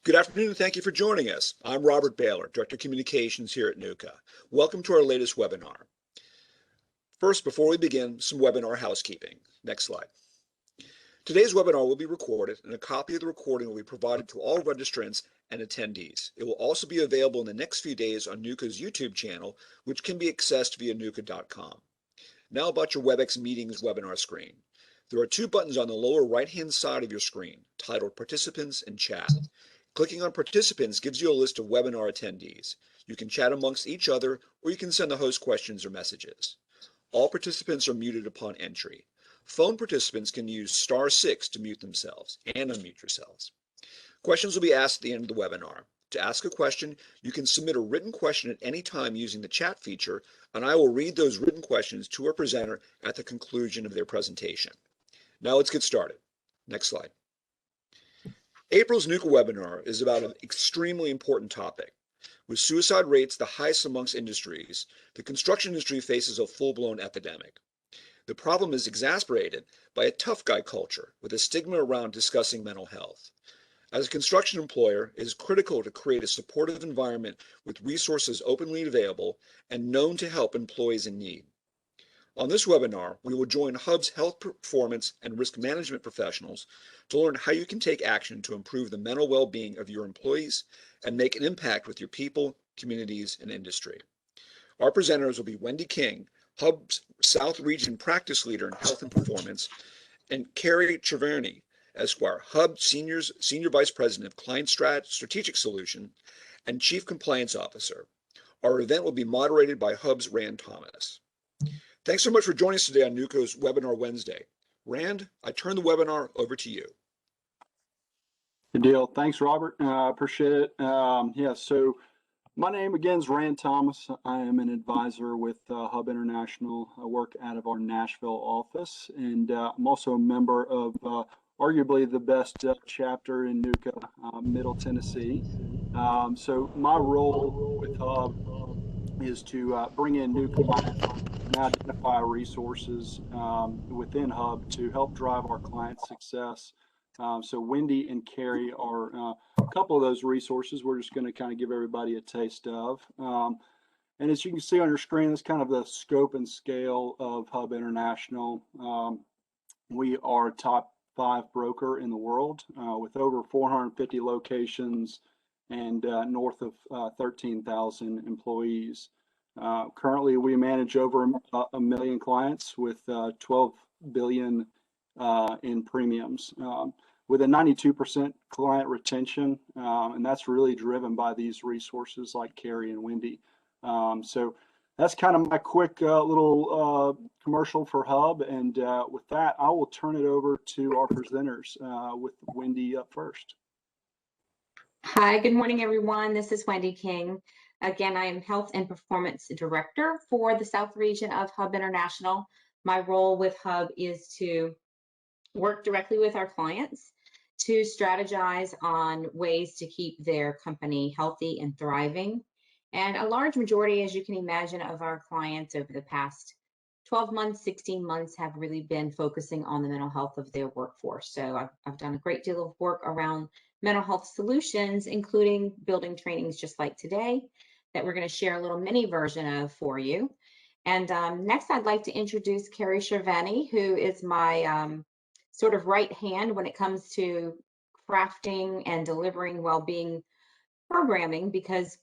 Good afternoon, and thank you for joining us. I'm Robert Baylor, Director of Communications here at NUCA. Welcome to our latest webinar. First, before we begin, some webinar housekeeping. Next slide. Today's webinar will be recorded, and a copy of the recording will be provided to all registrants and attendees. It will also be available in the next few days on NUCA's YouTube channel, which can be accessed via nuca.com. Now about your WebEx Meetings webinar screen. There are two buttons on the lower right-hand side of your screen, titled Participants and Chat. Clicking on Participants gives you a list of webinar attendees. You can chat amongst each other, or you can send the host questions or messages. All participants are muted upon entry. Phone participants can use *6 to mute themselves and unmute yourselves. Questions will be asked at the end of the webinar. To ask a question, you can submit a written question at any time using the chat feature, and I will read those written questions to our presenter at the conclusion of their presentation. Now let's get started. Next slide. April's NUCA webinar is about an extremely important topic. With suicide rates the highest amongst industries, the construction industry faces a full-blown epidemic. The problem is exacerbated by a tough guy culture with a stigma around discussing mental health. As a construction employer, it is critical to create a supportive environment with resources openly available and known to help employees in need. On this webinar, we will join Hub's health performance and risk management professionals to learn how you can take action to improve the mental well-being of your employees and make an impact with your people, communities, and industry. Our presenters will be Wendy King, Hub's South Region Practice Leader in Health and Performance, and Carrie Treverney, Esquire, Hub Senior Vice President of Client Strategic Solution and Chief Compliance Officer. Our event will be moderated by Hub's Rand Thomas. Thanks so much for joining us today on NUCA's Webinar Wednesday. Rand, I turn the webinar over to you. Good deal. Thanks, Robert. Appreciate it. So my name again is Rand Thomas. I am an advisor with Hub International. I work out of our Nashville office, and I'm also a member of arguably the best chapter in NUCA, Middle Tennessee. So my role with Hub is to bring in new clients and identify resources within Hub to help drive our client success. So Wendy and Carrie are a couple of those resources we're just going to kind of give everybody a taste of. And as you can see on your screen, that's kind of the scope and scale of Hub International. We are a top 5 broker in the world with over 450 locations and north of 13,000 employees. Currently, we manage over a million clients with 12 billion in premiums, with a 92% client retention, and that's really driven by these resources like Carrie and Wendy. So that's kind of my quick little commercial for Hub, and with that, I will turn it over to our presenters, with Wendy up first. Hi, good morning, everyone. This is Wendy King. Again, I am Health and Performance Director for the South Region of Hub International. My role with Hub is to work directly with our clients to strategize on ways to keep their company healthy and thriving. And a large majority, as you can imagine, of our clients over the past 12 months, 16 months have really been focusing on the mental health of their workforce. So I've done a great deal of work around mental health solutions, including building trainings just like today that we're going to share a little mini version of for you. And next, I'd like to introduce Carrie Treverney, who is my sort of right hand when it comes to crafting and delivering well-being programming, because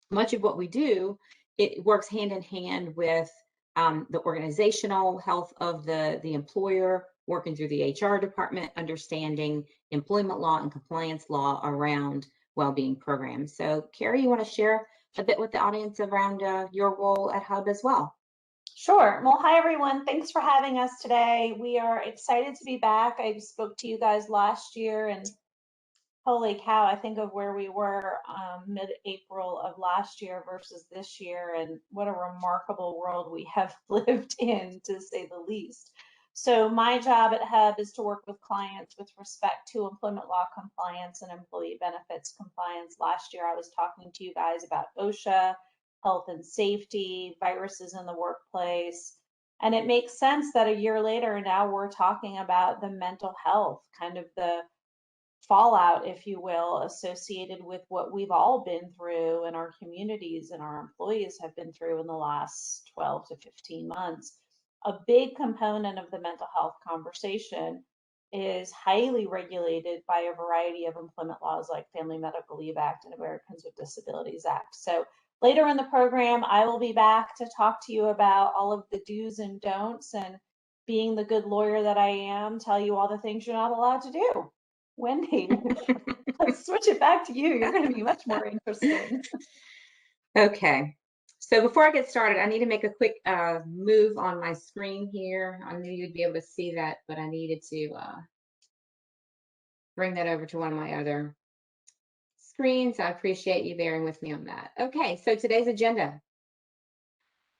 much of what we do, it works hand in hand with the organizational health of the employer, working through the HR department, understanding employment law and compliance law around well-being programs. So Carrie, you want to share a bit with the audience around your role at Hub as well? Sure. Well, hi, everyone. Thanks for having us today. We are excited to be back. I spoke to you guys last year, and holy cow, I think of where we were mid-April of last year versus this year, and what a remarkable world we have lived in, to say the least. So my job at Hub is to work with clients with respect to employment law compliance and employee benefits compliance. Last year, I was talking to you guys about OSHA, health and safety, viruses in the workplace. And it makes sense that a year later, now we're talking about the mental health, kind of the fallout, if you will, associated with what we've all been through and our communities and our employees have been through in the last 12 to 15 months. A big component of the mental health conversation is highly regulated by a variety of employment laws like Family Medical Leave Act and Americans with Disabilities Act. So later in the program, I will be back to talk to you about all of the do's and don'ts, and being the good lawyer that I am, tell you all the things you're not allowed to do. Wendy, let's switch it back to you. You're going to be much more interesting. Okay, so before I get started, I need to make a quick move on my screen here. I knew you'd be able to see that, but I needed to bring that over to one of my other screens. I appreciate you bearing with me on that. Okay, so today's agenda.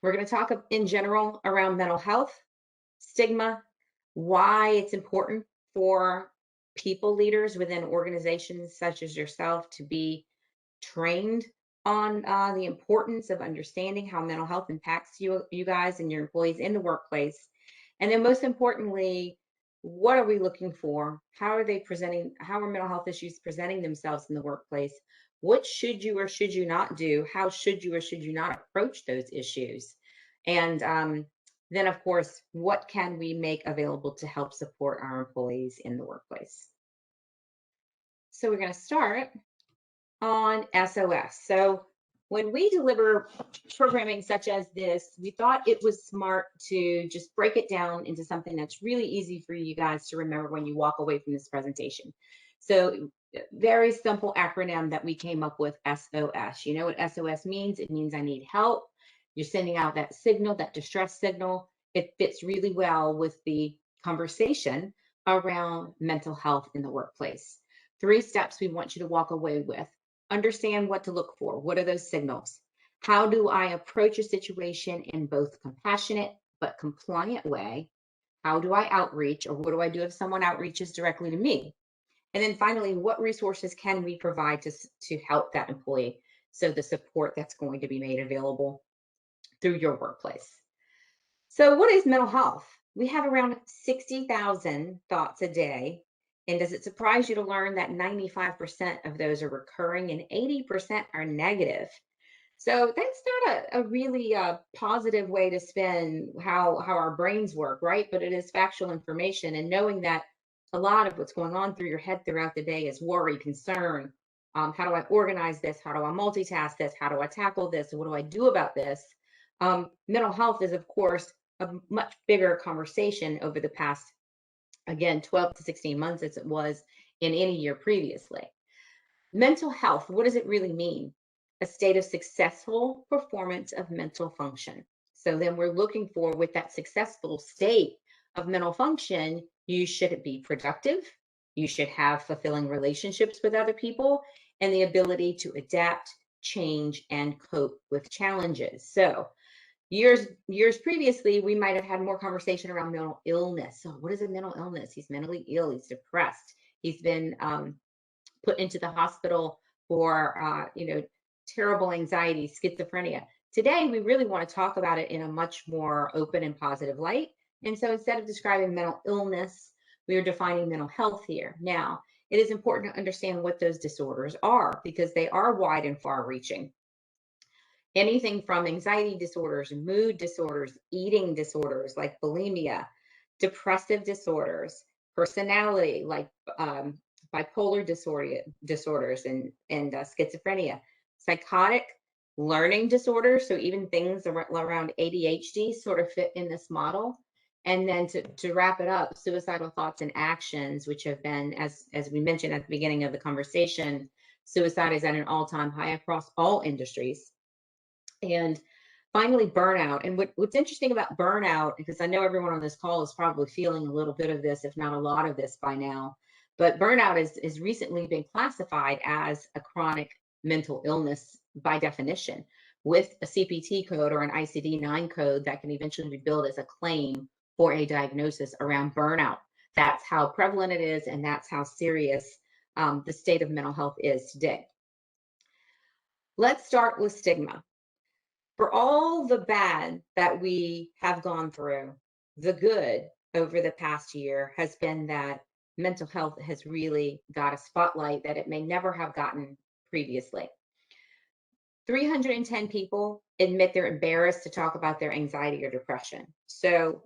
We're going to talk in general around mental health, stigma, why it's important for people leaders within organizations such as yourself to be trained on the importance of understanding how mental health impacts you guys and your employees in the workplace. And then most importantly, what are we looking for? How are mental health issues presenting themselves in the workplace? What should you or should you not do? How should you or should you not approach those issues? And then of course, what can we make available to help support our employees in the workplace? So we're going to start on S.O.S. So when we deliver programming such as this, we thought it was smart to just break it down into something that's really easy for you guys to remember when you walk away from this presentation. So very simple acronym that we came up with, S.O.S. You know what S.O.S means? It means I need help. You're sending out that signal, that distress signal. It fits really well with the conversation around mental health in the workplace. 3 steps we want you to walk away with. Understand what to look for. What are those signals? How do I approach a situation in both compassionate but compliant way? How do I outreach, or what do I do if someone outreaches directly to me? And then finally, what resources can we provide to help that employee? So the support that's going to be made available through your workplace. So what is mental health? We have around 60,000 thoughts a day. And does it surprise you to learn that 95% of those are recurring and 80% are negative? So that's not a really positive way to spin how our brains work, right? But it is factual information. And knowing that a lot of what's going on through your head throughout the day is worry, concern. How do I organize this? How do I multitask this? How do I tackle this? What do I do about this? Mental health is, of course, a much bigger conversation over the past, again, 12 to 16 months as it was in any year previously. Mental health, what does it really mean? A state of successful performance of mental function. So then we're looking for, with that successful state of mental function, you should be productive, you should have fulfilling relationships with other people, and the ability to adapt, change, and cope with challenges. So years previously, we might have had more conversation around mental illness. So what is a mental illness? He's mentally ill, he's depressed, he's been put into the hospital for terrible anxiety, schizophrenia. Today, we really want to talk about it in a much more open and positive light. And so instead of describing mental illness, we are defining mental health here. Now, it is important to understand what those disorders are, because they are wide and far reaching. Anything from anxiety disorders, mood disorders, eating disorders like bulimia, depressive disorders, personality like bipolar disorders and schizophrenia, psychotic, learning disorders. So even things around ADHD sort of fit in this model. And then to wrap it up, suicidal thoughts and actions, which have been, as we mentioned at the beginning of the conversation, suicide is at an all-time high across all industries. And finally, burnout. And what's interesting about burnout, because I know everyone on this call is probably feeling a little bit of this, if not a lot of this by now, but burnout is recently been classified as a chronic mental illness by definition, with a CPT code or an ICD-9 code that can eventually be billed as a claim for a diagnosis around burnout. That's how prevalent it is, and that's how serious the state of mental health is today. Let's start with stigma. For all the bad that we have gone through, the good over the past year has been that mental health has really got a spotlight that it may never have gotten previously. 310 people admit they're embarrassed to talk about their anxiety or depression. So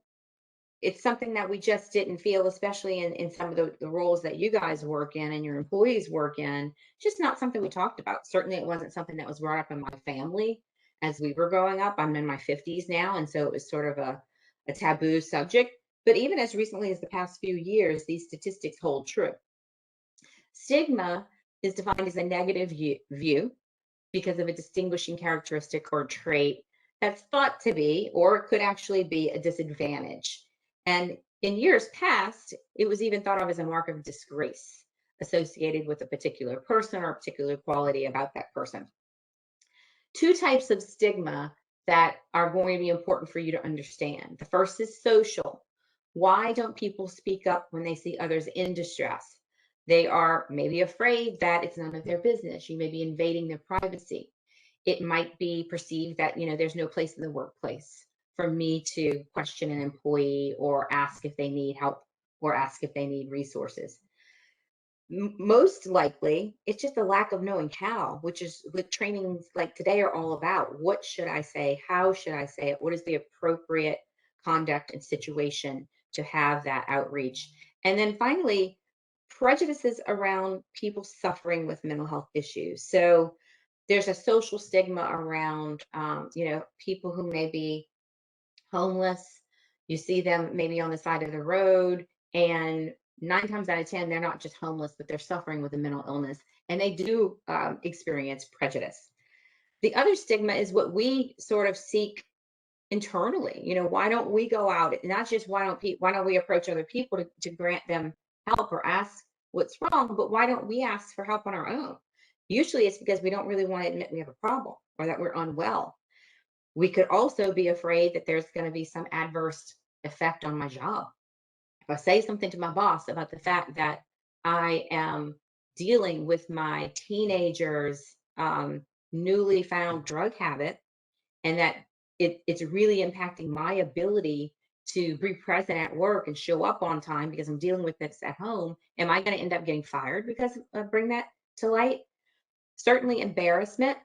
it's something that we just didn't feel, especially in some of the roles that you guys work in and your employees work in, just not something we talked about. Certainly it wasn't something that was brought up in my family as we were growing up. I'm in my 50s now, and so it was sort of a taboo subject. But even as recently as the past few years, these statistics hold true. Stigma is defined as a negative view because of a distinguishing characteristic or trait that's thought to be, or it could actually be, a disadvantage. And in years past, it was even thought of as a mark of disgrace associated with a particular person or a particular quality about that person. Two types of stigma that are going to be important for you to understand. The first is social. Why don't people speak up when they see others in distress? They are maybe afraid that it's none of their business. You may be invading their privacy. It might be perceived that, there's no place in the workplace for me to question an employee or ask if they need help or ask if they need resources. Most likely, it's just a lack of knowing how, which is what trainings like today are all about. What should I say? How should I say it? What is the appropriate conduct and situation to have that outreach? And then finally, prejudices around people suffering with mental health issues. So there's a social stigma around, people who may be homeless. You see them maybe on the side of the road, and 9 times out of 10, they're not just homeless, but they're suffering with a mental illness, and they do experience prejudice. The other stigma is what we sort of seek internally. Why don't we go out? Not just why don't we approach other people to grant them help or ask what's wrong, but why don't we ask for help on our own? Usually it's because we don't really want to admit we have a problem or that we're unwell. We could also be afraid that there's going to be some adverse effect on my job. If I say something to my boss about the fact that I am dealing with my teenager's newly found drug habit, and that it's really impacting my ability to be present at work and show up on time because I'm dealing with this at home, am I going to end up getting fired because I bring that to light? Certainly embarrassment,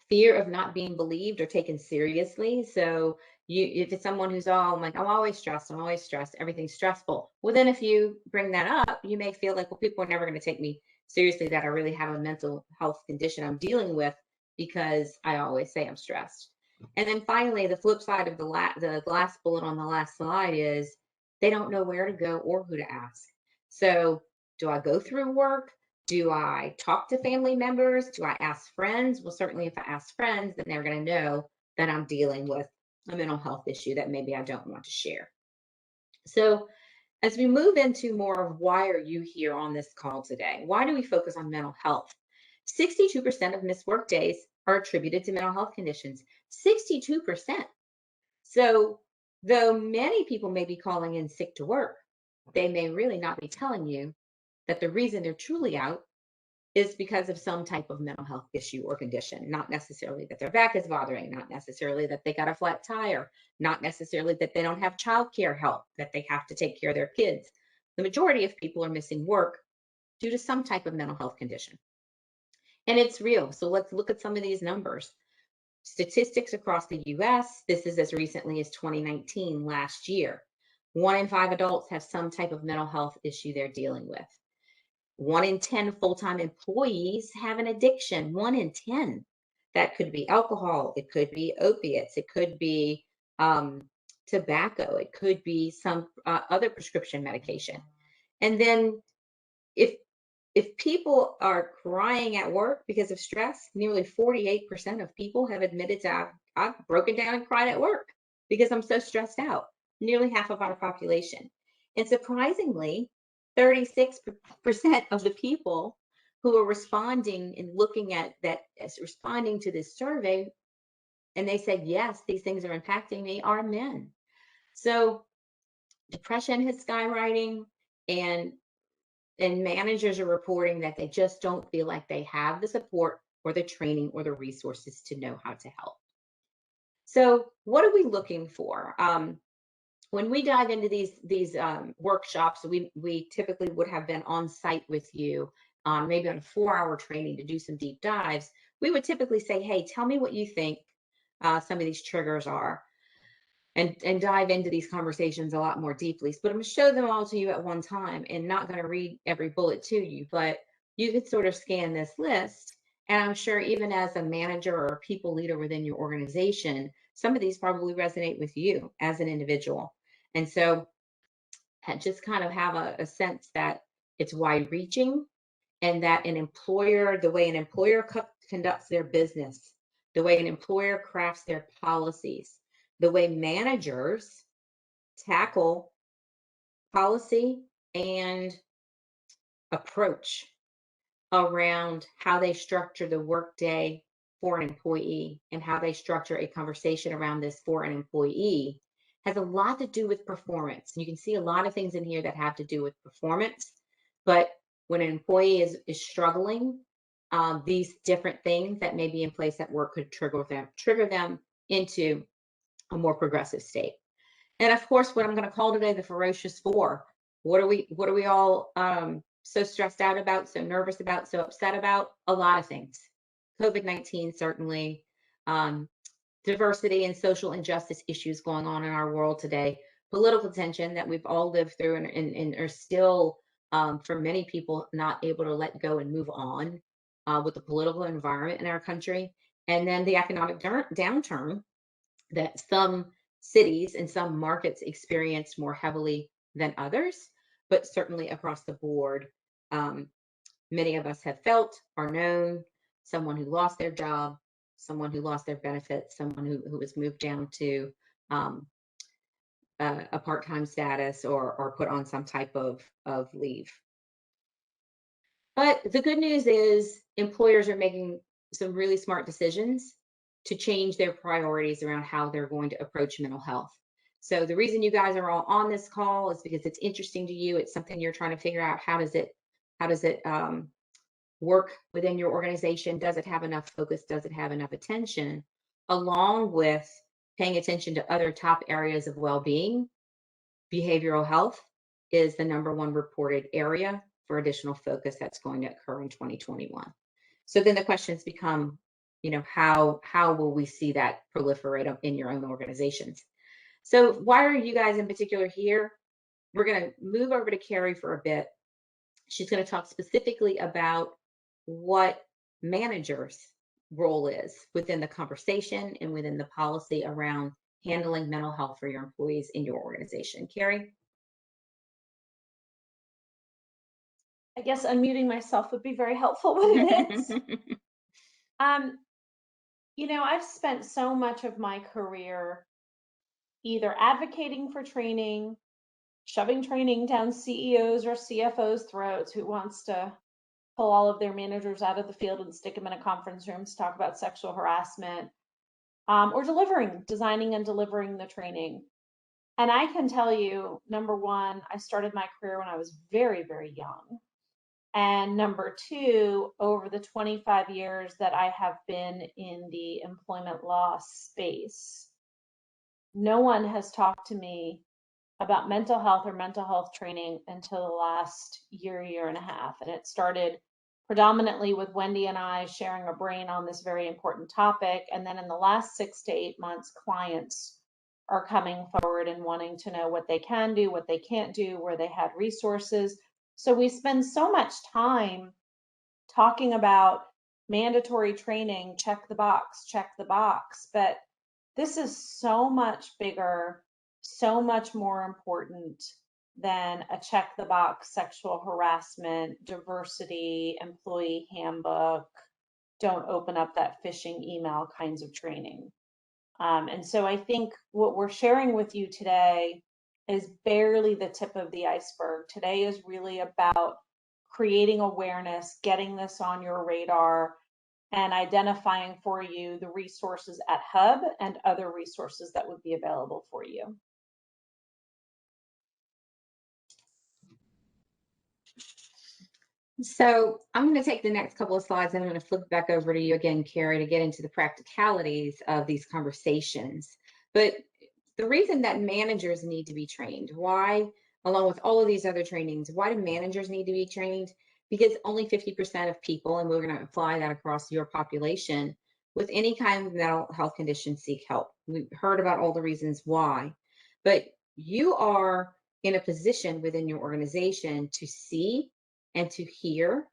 fear of not being believed or taken seriously. So if it's someone who's all like, I'm always stressed, everything's stressful. Well, then if you bring that up, you may feel like, well, people are never going to take me seriously that I really have a mental health condition I'm dealing with because I always say I'm stressed. And then finally, the flip side of the last bullet on the last slide is they don't know where to go or who to ask. So do I go through work? Do I talk to family members? Do I ask friends? Well, certainly if I ask friends, then they're going to know that I'm dealing with a mental health issue that maybe I don't want to share. So as we move into more of why are you here on this call today? Why do we focus on mental health? 62% of missed work days are attributed to mental health conditions. 62%. So though many people may be calling in sick to work, they may really not be telling you that the reason they're truly out is because of some type of mental health issue or condition, not necessarily that their back is bothering, not necessarily that they got a flat tire, not necessarily that they don't have childcare help, that they have to take care of their kids. The majority of people are missing work due to some type of mental health condition. And it's real. So let's look at some of these numbers. Statistics across the US, this is as recently as 2019, last year. 1 in 5 adults have some type of mental health issue they're dealing with. 1 in 10 full-time employees have an addiction. 1 in 10. That could be alcohol. It could be opiates. It could be tobacco. It could be some other prescription medication. And then if people are crying at work because of stress, nearly 48% of people have admitted to I've broken down and cried at work because I'm so stressed out. Nearly half of our population. And surprisingly, 36% of the people who are responding and looking at that as responding to this survey, and they said, yes, these things are impacting me, are men. So depression is skyrocketing, and managers are reporting that they just don't feel like they have the support or the training or the resources to know how to help. So what are we looking for? when we dive into these workshops, we typically would have been on site with you, maybe on a 4-hour training to do some deep dives. We would typically say, hey, tell me what you think some of these triggers are, and dive into these conversations a lot more deeply. But I'm going to show them all to you at one time and not going to read every bullet to you, but you could sort of scan this list. And I'm sure even as a manager or a people leader within your organization, some of these probably resonate with you as an individual. And so just kind of have a sense that it's wide reaching, and that an employer, the way an employer conducts their business, the way an employer crafts their policies, the way managers tackle policy and approach around how they structure the workday for an employee and how they structure a conversation around this for an employee has a lot to do with performance. You can see a lot of things in here that have to do with performance, but when an employee is struggling, these different things that may be in place at work could trigger them into a more progressive state. And of course, what I'm going to call today the Ferocious Four. What are we all so stressed out about, so nervous about, so upset about? A lot of things. COVID-19 certainly, diversity and social injustice issues going on in our world today, political tension that we've all lived through and are still, for many people, not able to let go and move on with the political environment in our country, and then the economic downturn that some cities and some markets experience more heavily than others, but certainly across the board, many of us have felt or known someone who lost their job, someone who lost their benefits, someone who was moved down to a part-time status or put on some type of leave. But the good news is employers are making some really smart decisions to change their priorities around how they're going to approach mental health. So the reason you guys are all on this call is because it's interesting to you. It's something you're trying to figure out. How does it work within your organization? Does it have enough focus? Does it have enough attention? Along with paying attention to other top areas of well-being, behavioral health is the #1 reported area for additional focus that's going to occur in 2021. So then the questions become, how will we see that proliferate in your own organizations? So why are you guys in particular here? We're going to move over to Carrie for a bit. She's going to talk specifically about what managers' role is within the conversation and within the policy around handling mental health for your employees in your organization. Carrie? I guess unmuting myself would be very helpful with it. I've spent so much of my career either advocating for training, shoving training down CEOs or CFOs' throats who wants to pull all of their managers out of the field and stick them in a conference room to talk about sexual harassment, or designing and delivering the training. And I can tell you, #1, I started my career when I was very, very young. And #2, over the 25 years that I have been in the employment law space, no one has talked to me about mental health or mental health training until the last year and a half. And it started predominantly with Wendy and I sharing a brain on this very important topic. And then in the last 6 to 8 months, clients are coming forward and wanting to know what they can do, what they can't do, where they have resources. So we spend so much time talking about mandatory training, check the box, but this is so much bigger, so much more important than a check the box sexual harassment, diversity, employee handbook, don't open up that phishing email kinds of training. And so I think what we're sharing with you today is barely the tip of the iceberg. Today is really about creating awareness, getting this on your radar, and identifying for you the resources at Hub and other resources that would be available for you. So I'm going to take the next couple of slides and I'm going to flip back over to you again, Carrie, to get into the practicalities of these conversations. But the reason that managers need to be trained, why, along with all of these other trainings, why do managers need to be trained? Because only 50% of people, and we're going to apply that across your population, with any kind of mental health condition seek help. We've heard about all the reasons why, but you are in a position within your organization to see and to hear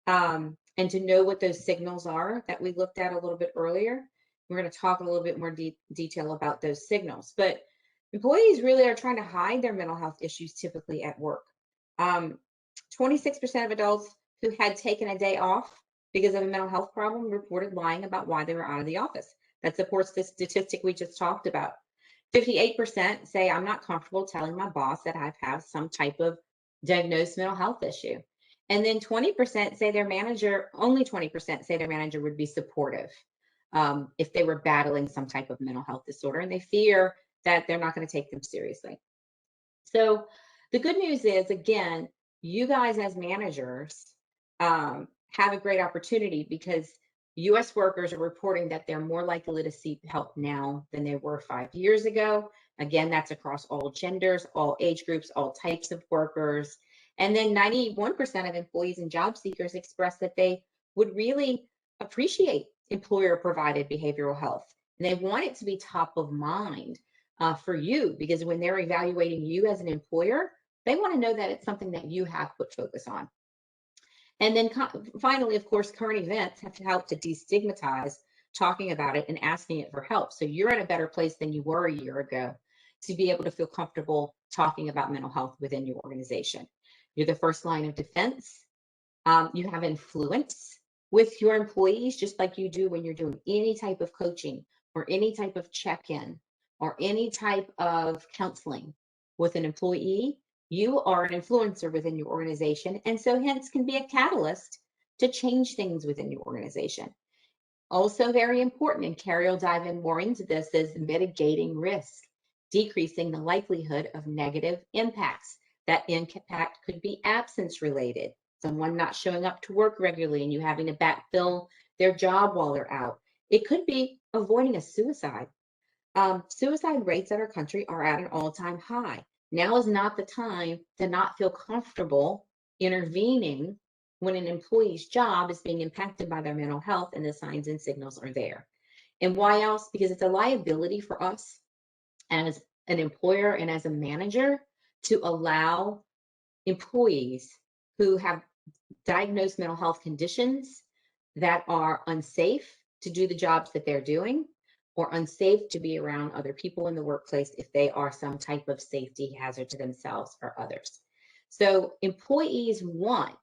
and to know what those signals are that we looked at a little bit earlier. We're going to talk a little bit more detail about those signals, but employees really are trying to hide their mental health issues typically at work. 26% of adults who had taken a day off because of a mental health problem reported lying about why they were out of the office. That supports the statistic we just talked about. 58% say, I'm not comfortable telling my boss that I have some type of diagnosed mental health issue. And then 20% say their manager, only 20% say their manager would be supportive if they were battling some type of mental health disorder, and they fear that they're not going to take them seriously. So the good news is, again, you guys as managers have a great opportunity, because U.S. workers are reporting that they're more likely to seek help now than they were 5 years ago. Again, that's across all genders, all age groups, all types of workers. And then 91% of employees and job seekers express that they would really appreciate employer-provided behavioral health. And they want it to be top of mind for you, because when they're evaluating you as an employer, they want to know that it's something that you have put focus on. And then finally, of course, current events have helped to destigmatize talking about it and asking it for help. So you're in a better place than you were a year ago to be able to feel comfortable talking about mental health within your organization. You're the first line of defense. You have influence with your employees, just like you do when you're doing any type of coaching or any type of check-in or any type of counseling with an employee. You are an influencer within your organization, and so hence can be a catalyst to change things within your organization. Also very important, and Carrie will dive in more into this, is mitigating risk, decreasing the likelihood of negative impacts. That impact could be absence related, someone not showing up to work regularly and you having to backfill their job while they're out. It could be avoiding a suicide. Suicide rates in our country are at an all-time high. Now is not the time to not feel comfortable intervening when an employee's job is being impacted by their mental health and the signs and signals are there. And why else? Because it's a liability for us as an employer and as a manager to allow employees who have diagnosed mental health conditions that are unsafe to do the jobs that they're doing, or unsafe to be around other people in the workplace if they are some type of safety hazard to themselves or others. So employees want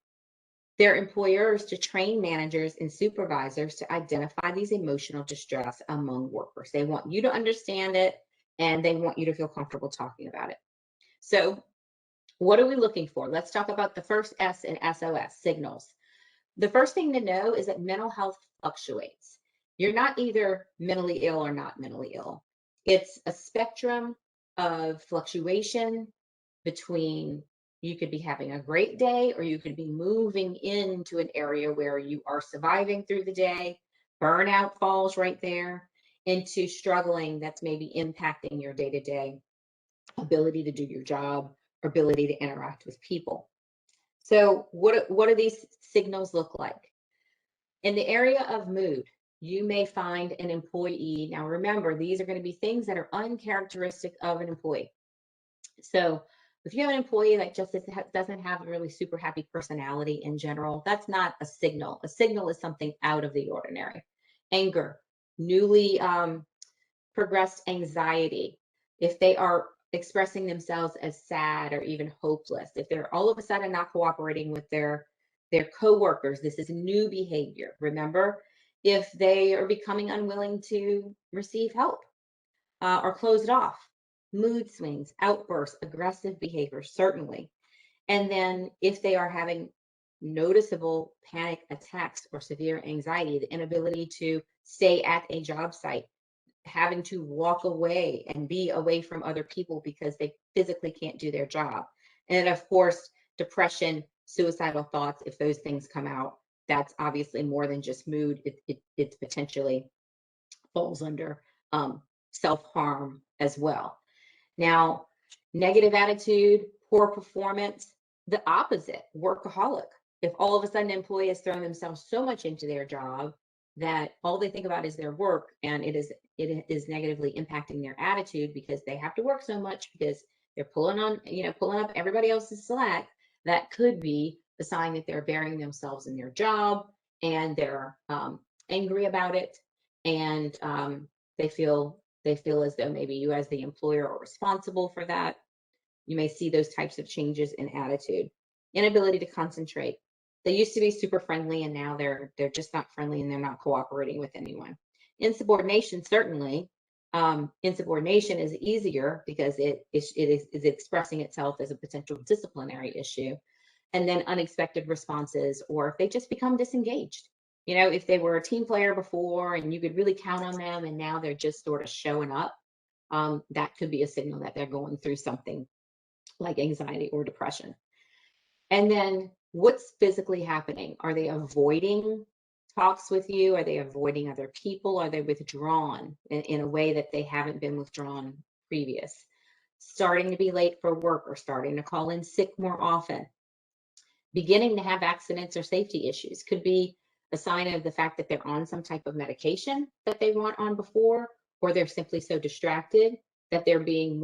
their employers to train managers and supervisors to identify these emotional distress among workers. They want you to understand it, and they want you to feel comfortable talking about it. So what are we looking for? Let's talk about the first S in S.O.S, signals. The first thing to know is that mental health fluctuates. You're not either mentally ill or not mentally ill. It's a spectrum of fluctuation between, you could be having a great day, or you could be moving into an area where you are surviving through the day. Burnout falls right there into struggling that's maybe impacting your day-to-day ability to do your job, or ability to interact with people. So what do these signals look like? In the area of mood, you may find an employee. Now remember, these are going to be things that are uncharacteristic of an employee. So if you have an employee that just doesn't have a really super happy personality in general, that's not a signal. A signal is something out of the ordinary. Anger, newly progressed anxiety, if they are expressing themselves as sad or even hopeless, if they're all of a sudden not cooperating with their coworkers, this is new behavior. Remember, if they are becoming unwilling to receive help or closed off, mood swings, outbursts, aggressive behavior, certainly. And then if they are having noticeable panic attacks or severe anxiety, the inability to stay at a job site, having to walk away and be away from other people because they physically can't do their job. And of course, depression, suicidal thoughts, if those things come out, that's obviously more than just mood. It potentially falls under self-harm as well. Now, negative attitude, poor performance, the opposite, workaholic. If all of a sudden an employee has thrown themselves so much into their job that all they think about is their work, and it is negatively impacting their attitude because they have to work so much because they're pulling up everybody else's slack, that could be a sign that they're burying themselves in their job, and they're angry about it, and they feel as though maybe you as the employer are responsible for that. You may see those types of changes in attitude. Inability to concentrate. They used to be super friendly, and now they're just not friendly, and they're not cooperating with anyone. Insubordination, certainly. Insubordination is easier because it is expressing itself as a potential disciplinary issue. And then unexpected responses, or if they just become disengaged. You know, if they were a team player before and you could really count on them, and now they're just sort of showing up, that could be a signal that they're going through something like anxiety or depression. And then what's physically happening? Are they avoiding talks with you? Are they avoiding other people? Are they withdrawn in a way that they haven't been withdrawn previous? Starting to be late for work, or starting to call in sick more often. Beginning to have accidents or safety issues could be a sign of the fact that they're on some type of medication that they weren't on before, or they're simply so distracted that they're being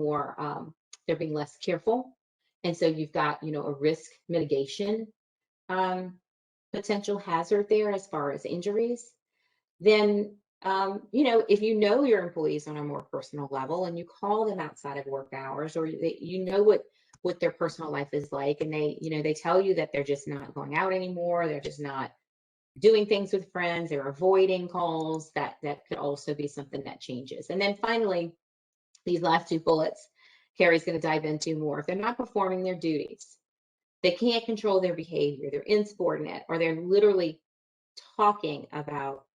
less careful. And so you've got, a risk mitigation potential hazard there as far as injuries. Then, if you know your employees on a more personal level and you call them outside of work hours, or what their personal life is like, and they tell you that they're just not going out anymore, they're just not doing things with friends, they're avoiding calls, that could also be something that changes. And then finally, these last two bullets, Carrie's going to dive into more. If they're not performing their duties, they can't control their behavior, they're insubordinate, or they're literally talking about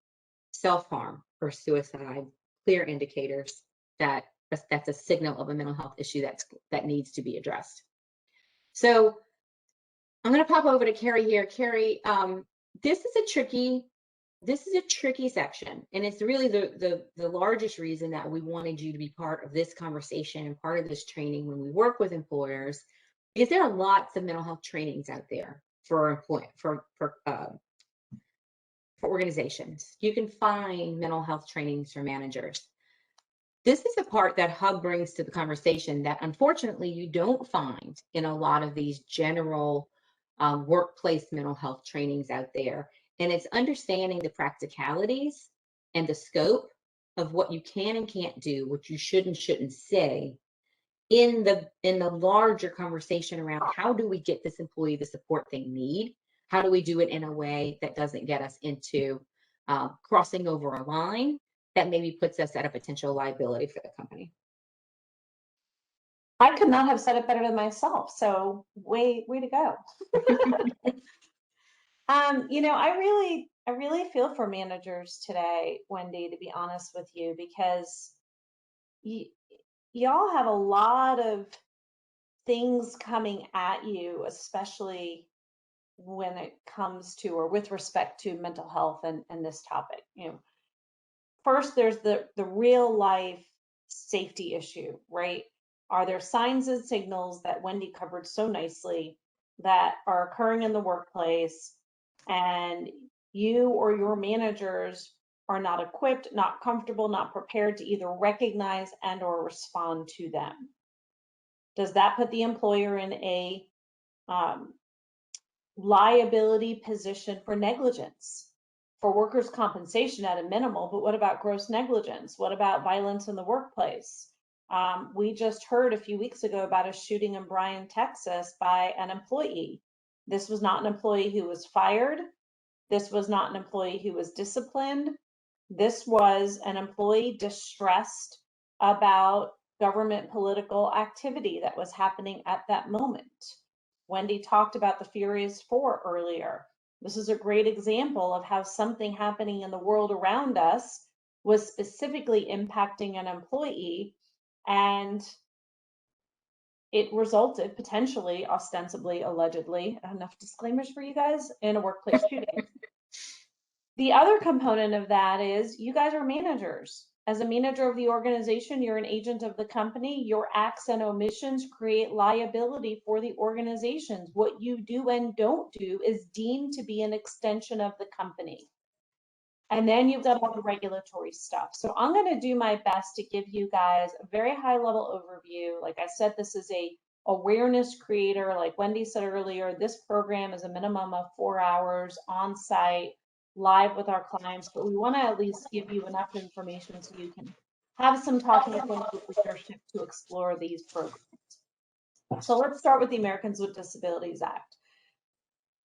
self-harm or suicide, clear indicators that that's a signal of a mental health issue that needs to be addressed. So I'm going to pop over to Carrie here. Carrie, this is a tricky section, and it's really the largest reason that we wanted you to be part of this conversation and part of this training when we work with employers, because there are lots of mental health trainings out there for organizations. You can find mental health trainings for managers. This is the part that Hub brings to the conversation that unfortunately you don't find in a lot of these general workplace mental health trainings out there. And it's understanding the practicalities and the scope of what you can and can't do, what you should and shouldn't say in the larger conversation around how do we get this employee the support they need? How do we do it in a way that doesn't get us into crossing over a line that maybe puts us at a potential liability for the company? I could not have said it better than myself. So way to go. I really feel for managers today, Wendy, to be honest with you, because y'all have a lot of things coming at you, especially when it comes to, or with respect to, mental health and this topic. First, there's the real life safety issue, right? Are there signs and signals that Wendy covered so nicely that are occurring in the workplace, and you or your managers are not equipped, not comfortable, not prepared to either recognize and or respond to them? Does that put the employer in a liability position for negligence, for workers' compensation at a minimal? But what about gross negligence? What about violence in the workplace? We just heard a few weeks ago about a shooting in Bryan, Texas by an employee. This was not an employee who was fired. This was not an employee who was disciplined. This was an employee distressed about government political activity that was happening at that moment. Wendy talked about the Furious Four earlier. This is a great example of how something happening in the world around us was specifically impacting an employee, and it resulted potentially, ostensibly, allegedly, enough disclaimers for you guys, in a workplace shooting. The other component of that is you guys are managers. As a manager of the organization, you're an agent of the company. Your acts and omissions create liability for the organizations. What you do and don't do is deemed to be an extension of the company. And then you've got all the regulatory stuff. So I'm going to do my best to give you guys a very high level overview. Like I said, this is a awareness creator. Like Wendy said earlier, this program is a minimum of 4 hours on site, live with our clients, but we want to at least give you enough information so you can have some talking points with leadership to explore these programs. So let's start with the Americans with Disabilities Act.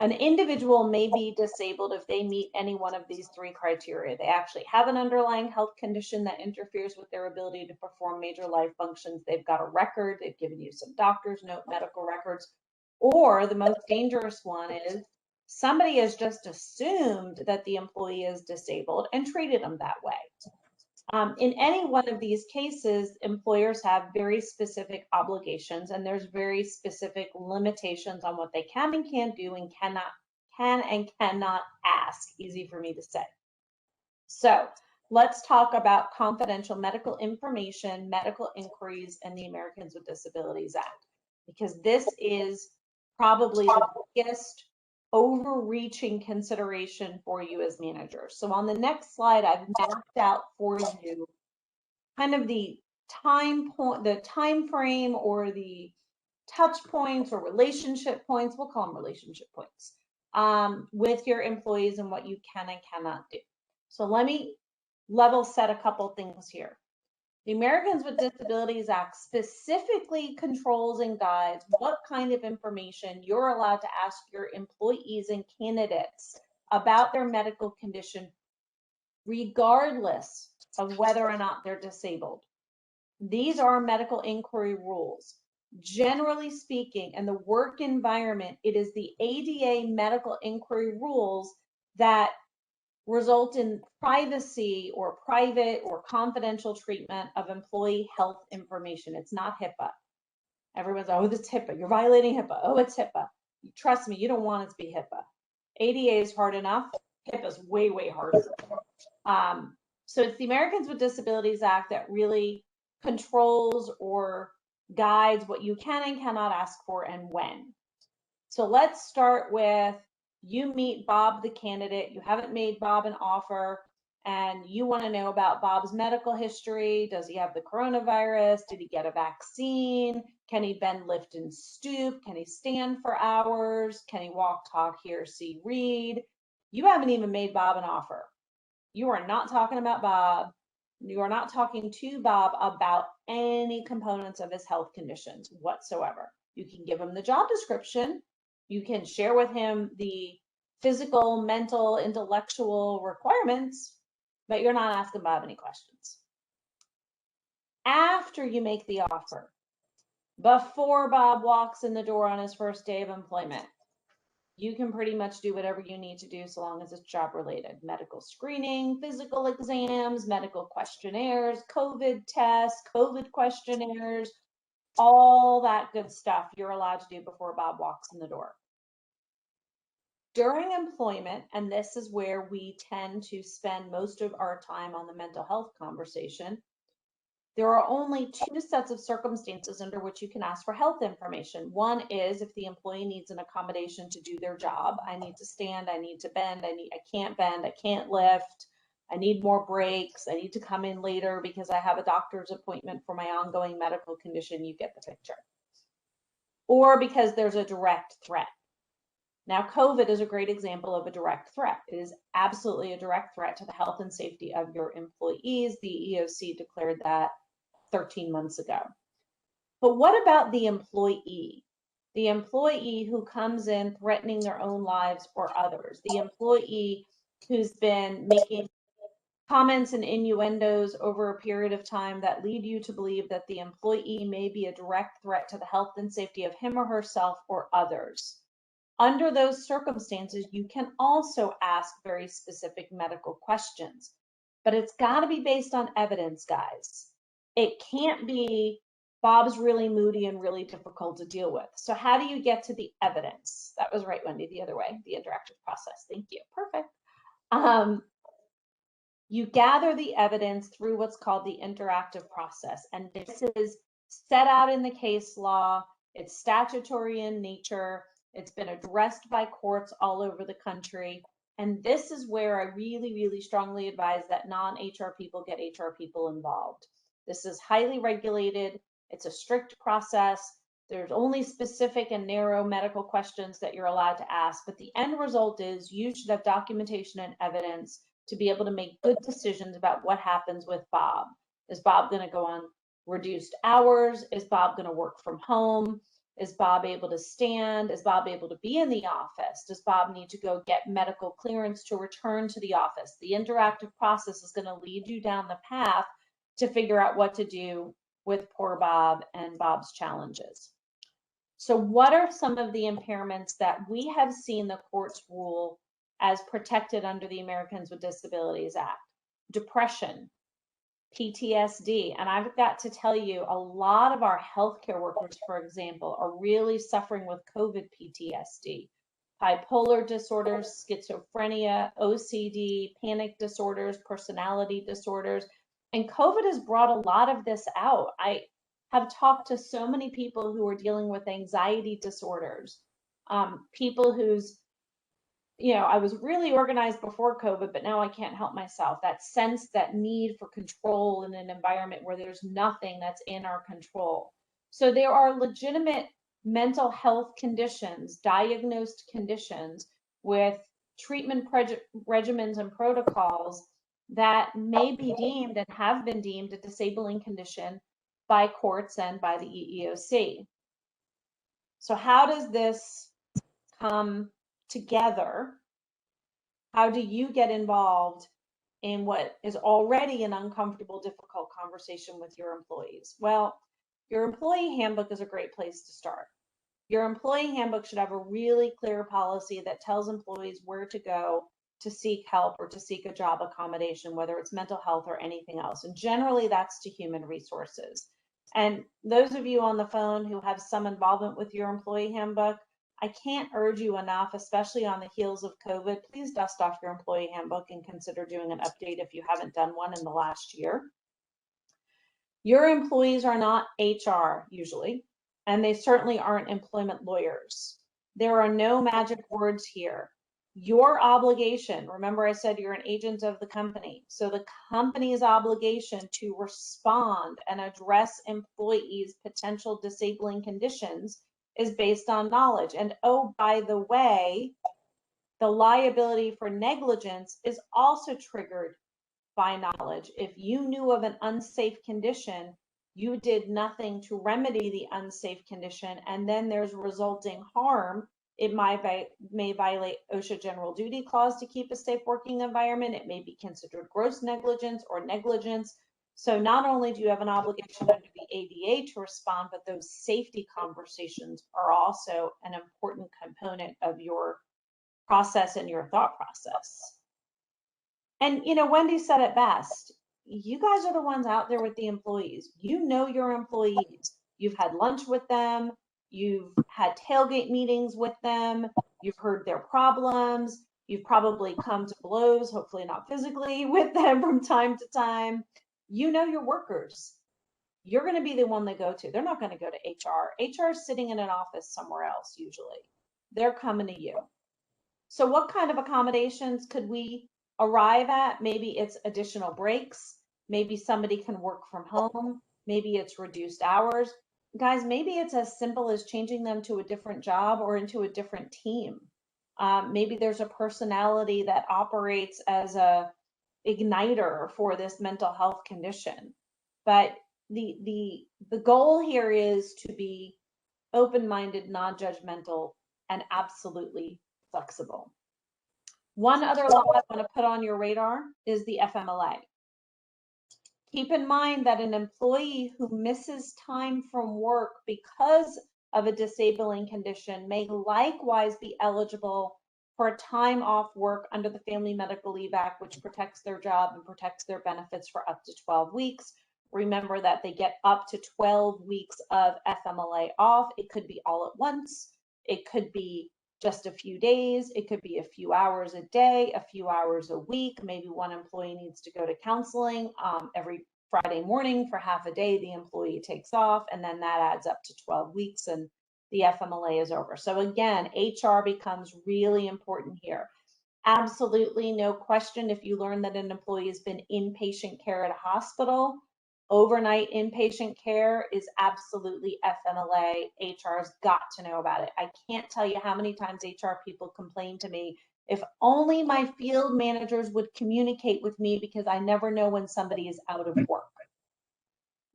An individual may be disabled if they meet any one of these 3 criteria. They actually have an underlying health condition that interferes with their ability to perform major life functions. They've got a record, they've given you some doctor's note, medical records, or the most dangerous one is somebody has just assumed that the employee is disabled and treated them that way. In any one of these cases, employers have very specific obligations, and there's very specific limitations on what they can and can't do and cannot ask. Easy for me to say. So let's talk about confidential medical information, medical inquiries, and the Americans with Disabilities Act, because this is probably the biggest overreaching consideration for you as managers. So on the next slide, I've mapped out for you kind of the time frame or the touch points or relationship points, we'll call them relationship points, with your employees and what you can and cannot do. So let me level set a couple things here. The Americans with Disabilities Act specifically controls and guides what kind of information you're allowed to ask your employees and candidates about their medical condition, regardless of whether or not they're disabled. These are medical inquiry rules. Generally speaking, in the work environment, it is the ADA medical inquiry rules that result in privacy or private or confidential treatment of employee health information. It's not HIPAA. Everyone's, oh, this HIPAA. You're violating HIPAA. Oh, it's HIPAA. Trust me, you don't want it to be HIPAA. ADA is hard enough. HIPAA is way, way harder. So it's the Americans with Disabilities Act that really controls or guides what you can and cannot ask for and when. So let's start with, you meet Bob, the candidate, you haven't made Bob an offer, and you want to know about Bob's medical history. Does he have the coronavirus? Did he get a vaccine? Can he bend, lift, and stoop? Can he stand for hours? Can he walk, talk, hear, see, read? You haven't even made Bob an offer. You are not talking about Bob. You are not talking to Bob about any components of his health conditions whatsoever. You can give him the job description. You can share with him the physical, mental, intellectual requirements, but you're not asking Bob any questions. After you make the offer, before Bob walks in the door on his first day of employment, you can pretty much do whatever you need to do so long as it's job related. Medical screening, physical exams, medical questionnaires, COVID tests, COVID questionnaires, all that good stuff you're allowed to do before Bob walks in the door. During employment, and this is where we tend to spend most of our time on the mental health conversation, there are only 2 sets of circumstances under which you can ask for health information. One is if the employee needs an accommodation to do their job. I need to stand, I need to bend, I can't bend, I can't lift, I need more breaks, I need to come in later because I have a doctor's appointment for my ongoing medical condition. You get the picture. Or because there's a direct threat. Now, COVID is a great example of a direct threat. It is absolutely a direct threat to the health and safety of your employees. The EOC declared that 13 months ago. But what about the employee? The employee who comes in threatening their own lives or others. The employee who's been making comments and innuendos over a period of time that lead you to believe that the employee may be a direct threat to the health and safety of him or herself or others. Under those circumstances, you can also ask very specific medical questions, but it's got to be based on evidence, guys. It can't be Bob's really moody and really difficult to deal with. So how do you get to the evidence? That was right, Wendy, the other way, the interactive process. Thank you. Perfect. You gather the evidence through what's called the interactive process. And this is set out in the case law. It's statutory in nature. It's been addressed by courts all over the country. And this is where I really, really strongly advise that non-HR people get HR people involved. This is highly regulated. It's a strict process. There's only specific and narrow medical questions that you're allowed to ask. But the end result is you should have documentation and evidence to be able to make good decisions about what happens with Bob. Is Bob going to go on reduced hours? Is Bob going to work from home? Is Bob able to stand? Is Bob able to be in the office? Does Bob need to go get medical clearance to return to the office? The interactive process is going to lead you down the path to figure out what to do with poor Bob and Bob's challenges. So what are some of the impairments that we have seen the courts rule as protected under the Americans with Disabilities Act? Depression, PTSD, and I've got to tell you, a lot of our healthcare workers, for example, are really suffering with COVID PTSD, bipolar disorders, schizophrenia, OCD, panic disorders, personality disorders, and COVID has brought a lot of this out. I have talked to so many people who are dealing with anxiety disorders, people whose, I was really organized before COVID, but now I can't help myself. That sense, that need for control in an environment where there's nothing that's in our control. So there are legitimate mental health conditions, diagnosed conditions with treatment regimens and protocols that may be deemed and have been deemed a disabling condition by courts and by the EEOC. So how does this come together? How do you get involved in what is already an uncomfortable, difficult conversation with your employees? Well, your employee handbook is a great place to start. Your employee handbook should have a really clear policy that tells employees where to go to seek help or to seek a job accommodation, whether it's mental health or anything else. And generally that's to human resources. And those of you on the phone who have some involvement with your employee handbook, I can't urge you enough, especially on the heels of COVID, please dust off your employee handbook and consider doing an update if you haven't done one in the last year. Your employees are not HR usually, and they certainly aren't employment lawyers. There are no magic words here. Your obligation, remember I said you're an agent of the company, so the company's obligation to respond and address employees' potential disabling conditions is based on knowledge. And oh, by the way, the liability for negligence is also triggered by knowledge. If you knew of an unsafe condition, you did nothing to remedy the unsafe condition, and then there's resulting harm, it may violate OSHA general duty clause to keep a safe working environment. It may be considered gross negligence or negligence. So not only do you have an obligation under the ADA to respond, but those safety conversations are also an important component of your process and your thought process. And, Wendy said it best. You guys are the ones out there with the employees. You know your employees. You've had lunch with them. You've had tailgate meetings with them. You've heard their problems. You've probably come to blows, hopefully not physically, with them from time to time. You know your workers. You're going to be the one they go to. They're not going to go to HR. HR is sitting in an office somewhere else usually. They're coming to you. So what kind of accommodations could we arrive at? Maybe it's additional breaks. Maybe somebody can work from home. Maybe it's reduced hours. Guys, maybe it's as simple as changing them to a different job or into a different team. Maybe there's a personality that operates as a igniter for this mental health condition. But the goal here is to be open-minded, non-judgmental, and absolutely flexible. One other law I want to put on your radar is the FMLA. Keep in mind that an employee who misses time from work because of a disabling condition may likewise be eligible for a time off work under the Family Medical Leave Act, which protects their job and protects their benefits for up to 12 weeks. Remember that they get up to 12 weeks of FMLA off. It could be all at once. It could be just a few days. It could be a few hours a day, a few hours a week. Maybe one employee needs to go to counseling every Friday morning for half a day. The employee takes off, and then that adds up to 12 weeks and the FMLA is over. So again, HR becomes really important here. Absolutely no question. If you learn that an employee has been inpatient care at a hospital, overnight inpatient care is absolutely FMLA. HR's got to know about it. I can't tell you how many times HR people complain to me, if only my field managers would communicate with me because I never know when somebody is out of work.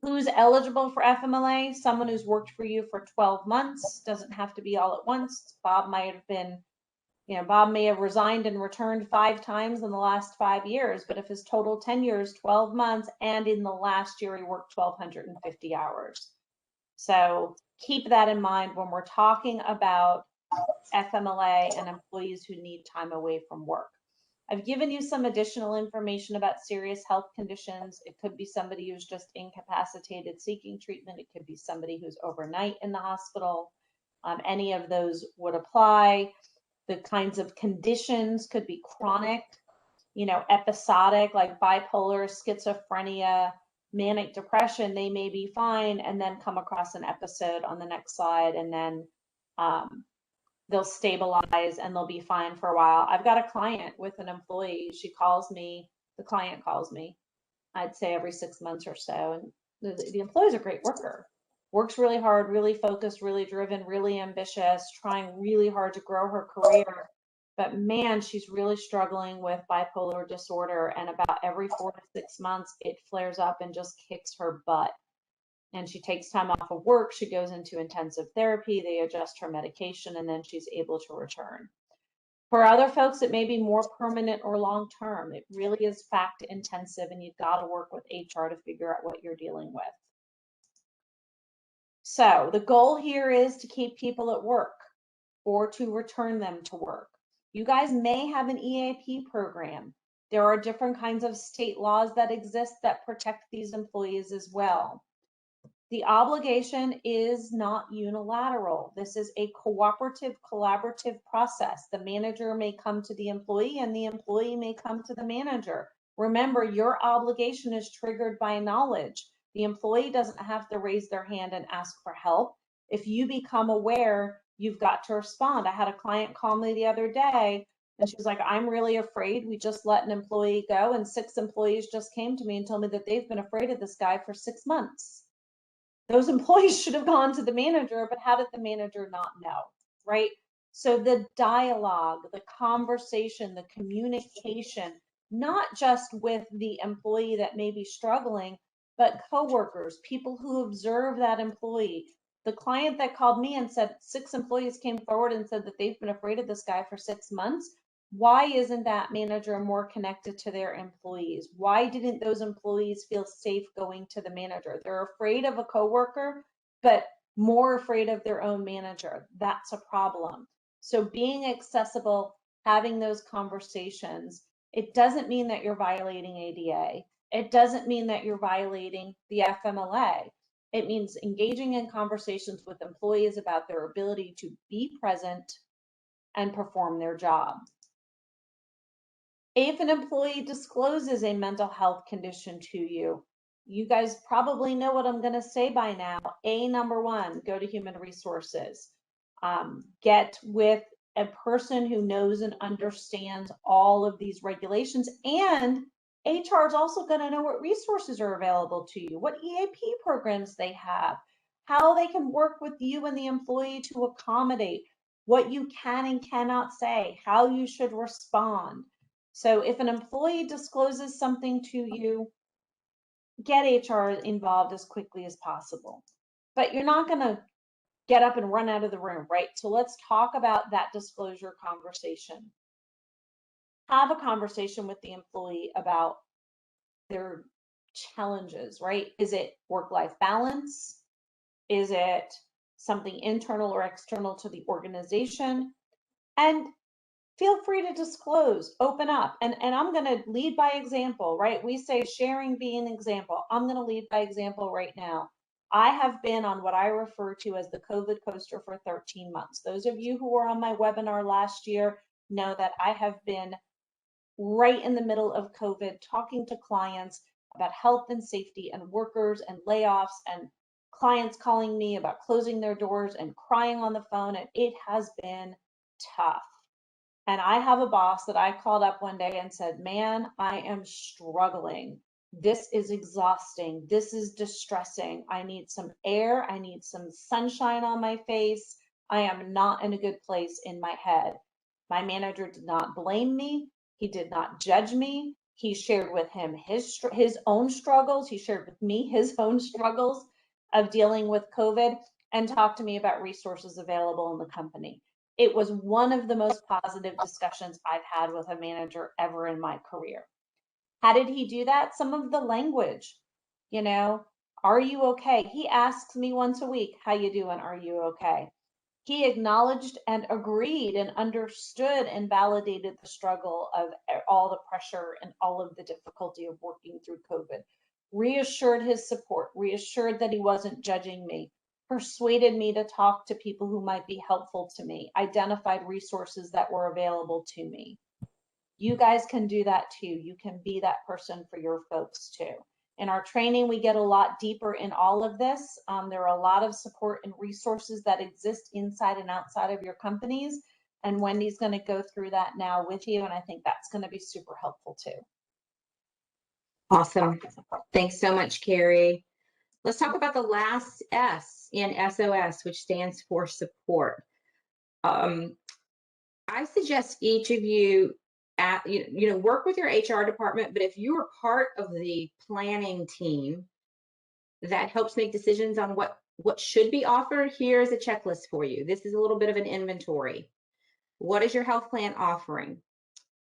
Who's eligible for FMLA? Someone who's worked for you for 12 months, doesn't have to be all at once. Bob might have been, Bob may have resigned and returned 5 times in the last 5 years, but if his total tenure is 12 months and in the last year he worked 1,250 hours. So keep that in mind when we're talking about FMLA and employees who need time away from work. I've given you some additional information about serious health conditions. It could be somebody who's just incapacitated seeking treatment. It could be somebody who's overnight in the hospital. Any of those would apply. The kinds of conditions could be chronic, episodic, like bipolar, schizophrenia, manic depression. They may be fine and then come across an episode on the next slide, and then they'll stabilize and they'll be fine for a while. I've got a client with an employee. She calls me, the client calls me, I'd say every 6 months or so. And the employee's a great worker, works really hard, really focused, really driven, really ambitious, trying really hard to grow her career. But man, she's really struggling with bipolar disorder. And about every 4 to 6 months, it flares up and just kicks her butt. And she takes time off of work, she goes into intensive therapy, they adjust her medication, and then she's able to return. For other folks, it may be more permanent or long-term. It really is fact intensive, and you've got to work with HR to figure out what you're dealing with. So the goal here is to keep people at work or to return them to work. You guys may have an EAP program. There are different kinds of state laws that exist that protect these employees as well. The obligation is not unilateral. This is a cooperative, collaborative process. The manager may come to the employee and the employee may come to the manager. Remember, your obligation is triggered by knowledge. The employee doesn't have to raise their hand and ask for help. If you become aware, you've got to respond. I had a client call me the other day and she was like, I'm really afraid. We just let an employee go and 6 employees just came to me and told me that they've been afraid of this guy for 6 months. Those employees should have gone to the manager, but how did the manager not know, right? So the dialogue, the conversation, the communication, not just with the employee that may be struggling, but coworkers, people who observe that employee. The client that called me and said 6 employees came forward and said that they've been afraid of this guy for 6 months. Why isn't that manager more connected to their employees? Why didn't those employees feel safe going to the manager? They're afraid of a coworker, but more afraid of their own manager. That's a problem. So being accessible, having those conversations, it doesn't mean that you're violating ADA. It doesn't mean that you're violating the FMLA. It means engaging in conversations with employees about their ability to be present and perform their job. If an employee discloses a mental health condition to you, you guys probably know what I'm going to say by now. Number 1, go to human resources. Get with a person who knows and understands all of these regulations, and HR is also going to know what resources are available to you, what EAP programs they have, how they can work with you and the employee to accommodate what you can and cannot say, how you should respond. So if an employee discloses something to you, get HR involved as quickly as possible. But you're not going to get up and run out of the room, right? So let's talk about that disclosure conversation. Have a conversation with the employee about their challenges, right? Is it work-life balance? Is it something internal or external to the organization? And feel free to disclose, open up. And I'm going to lead by example, right? We say sharing be an example. I'm going to lead by example right now. I have been on what I refer to as the COVID coaster for 13 months. Those of you who were on my webinar last year know that I have been right in the middle of COVID talking to clients about health and safety and workers and layoffs, and clients calling me about closing their doors and crying on the phone. And it has been tough. And I have a boss that I called up one day and said, man, I am struggling. This is exhausting. This is distressing. I need some air. I need some sunshine on my face. I am not in a good place in my head. My manager did not blame me. He did not judge me. He shared with him his own struggles. He shared with me his own struggles of dealing with COVID and talked to me about resources available in the company. It was one of the most positive discussions I've had with a manager ever in my career. How did he do that? Some of the language, you know, are you okay? He asks me once a week, how you doing? Are you okay? He acknowledged and agreed and understood and validated the struggle of all the pressure and all of the difficulty of working through COVID. Reassured his support, reassured that he wasn't judging me, persuaded me to talk to people who might be helpful to me, identified resources that were available to me. You guys can do that too. You can be that person for your folks too. In our training, we get a lot deeper in all of this. There are a lot of support and resources that exist inside and outside of your companies. And Wendy's going to go through that now with you. And I think that's going to be super helpful too. Awesome. Thanks so much, Carrie. Let's talk about the last S in S.O.S, which stands for support. I suggest each of you work with your HR department, but if you are part of the planning team that helps make decisions on what should be offered, here's a checklist for you. This is a little bit of an inventory. What is your health plan offering?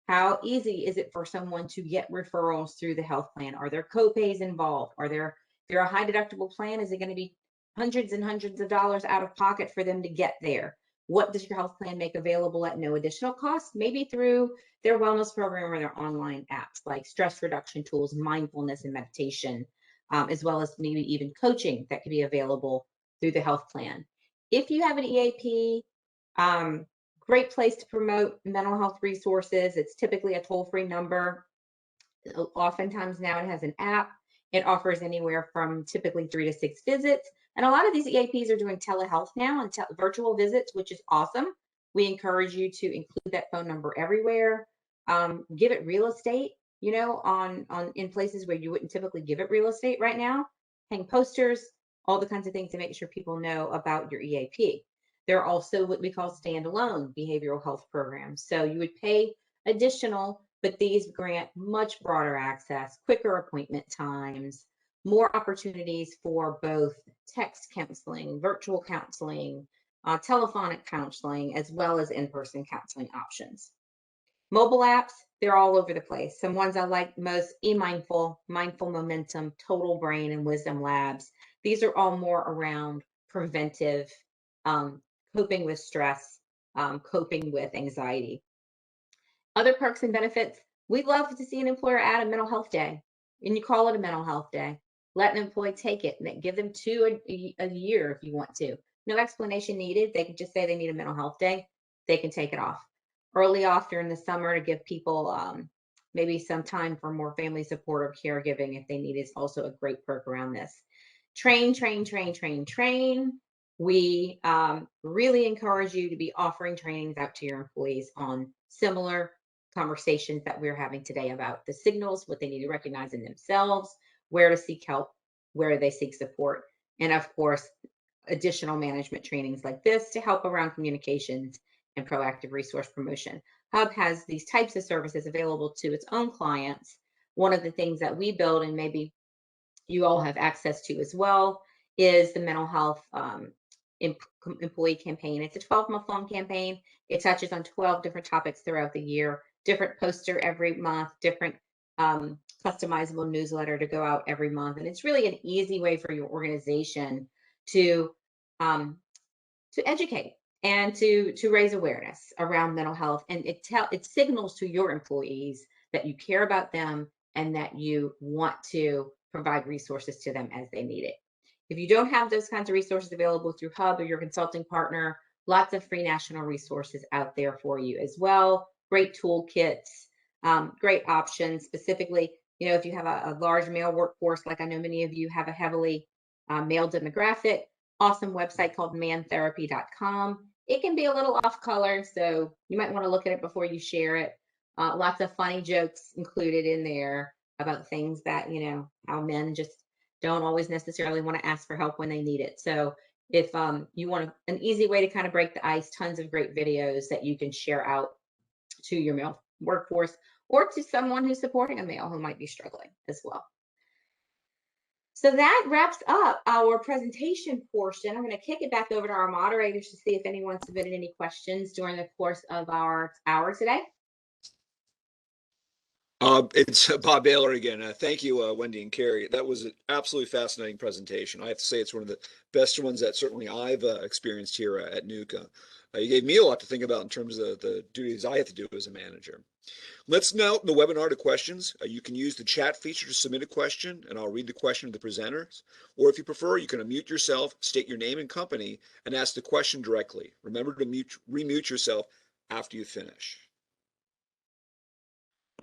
How easy is it for someone to get referrals through the health plan? Are there co-pays involved? If they're a high deductible plan, is it going to be hundreds and hundreds of dollars out of pocket for them to get there? What does your health plan make available at no additional cost? Maybe through their wellness program or their online apps like stress reduction tools, mindfulness and meditation, as well as maybe even coaching that could be available through the health plan. If you have an EAP, great place to promote mental health resources. It's typically a toll-free number. Oftentimes now it has an app. It offers anywhere from typically 3 to 6 visits. And a lot of these EAPs are doing telehealth now and virtual visits, which is awesome. We encourage you to include that phone number everywhere. Give it real estate, in places where you wouldn't typically give it real estate right now. Hang posters, all the kinds of things to make sure people know about your EAP. There are also what we call standalone behavioral health programs. So you would pay additional, but these grant much broader access, quicker appointment times, more opportunities for both text counseling, virtual counseling, telephonic counseling, as well as in-person counseling options. Mobile apps, they're all over the place. Some ones I like most, eMindful, Mindful Momentum, Total Brain, and Wisdom Labs. These are all more around preventive, coping with stress, coping with anxiety. Other perks and benefits, we'd love to see an employer add a mental health day, and you call it a mental health day. Let an employee take it and give them 2 a year if you want to. No explanation needed. They can just say they need a mental health day. They can take it off. Early off during the summer to give people maybe some time for more family support or caregiving if they need is also a great perk around this. Train, train, train, train, train. We really encourage you to be offering trainings out to your employees on similar conversations that we're having today about the signals, what they need to recognize in themselves, where to seek help, where they seek support, and of course, additional management trainings like this to help around communications and proactive resource promotion. Hub has these types of services available to its own clients. One of the things that we build, and maybe you all have access to as well, is the mental health employee campaign. It's a 12-month-long campaign. It touches on 12 different topics throughout the year, different poster every month, different customizable newsletter to go out every month. And it's really an easy way for your organization to educate and to raise awareness around mental health. And it signals to your employees that you care about them and that you want to provide resources to them as they need it. If you don't have those kinds of resources available through Hub or your consulting partner, lots of free national resources out there for you as well. Great toolkits, great options. Specifically, if you have a large male workforce, like I know many of you have a heavily male demographic, awesome website called mantherapy.com. It can be a little off color, so you might want to look at it before you share it. Lots of funny jokes included in there about things that, how men just don't always necessarily want to ask for help when they need it. So if you want an easy way to kind of break the ice, tons of great videos that you can share out to your male workforce or to someone who's supporting a male who might be struggling as well. So that wraps up our presentation portion. I'm going to kick it back over to our moderators to see if anyone submitted any questions during the course of our hour today. It's Bob Baylor again. Thank you, Wendy and Carrie. That was an absolutely fascinating presentation. I have to say it's one of the best ones that certainly I've experienced here at NUCA. You gave me a lot to think about in terms of the duties I have to do as a manager. Let's now open the webinar to questions. You can use the chat feature to submit a question, and I'll read the question to the presenters. Or if you prefer, you can unmute yourself, state your name and company, and ask the question directly. Remember to remute yourself after you finish.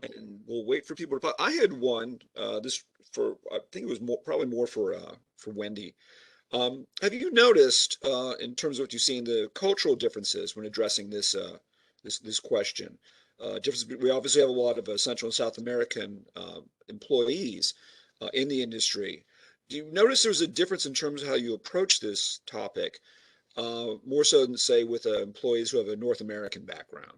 And we'll wait for people to. I had one. I think it was probably more for Wendy. Have you noticed, in terms of what you see in the cultural differences when addressing this question? We obviously have a lot of Central and South American employees in the industry. Do you notice there's a difference in terms of how you approach this topic, more so than, say, with employees who have a North American background?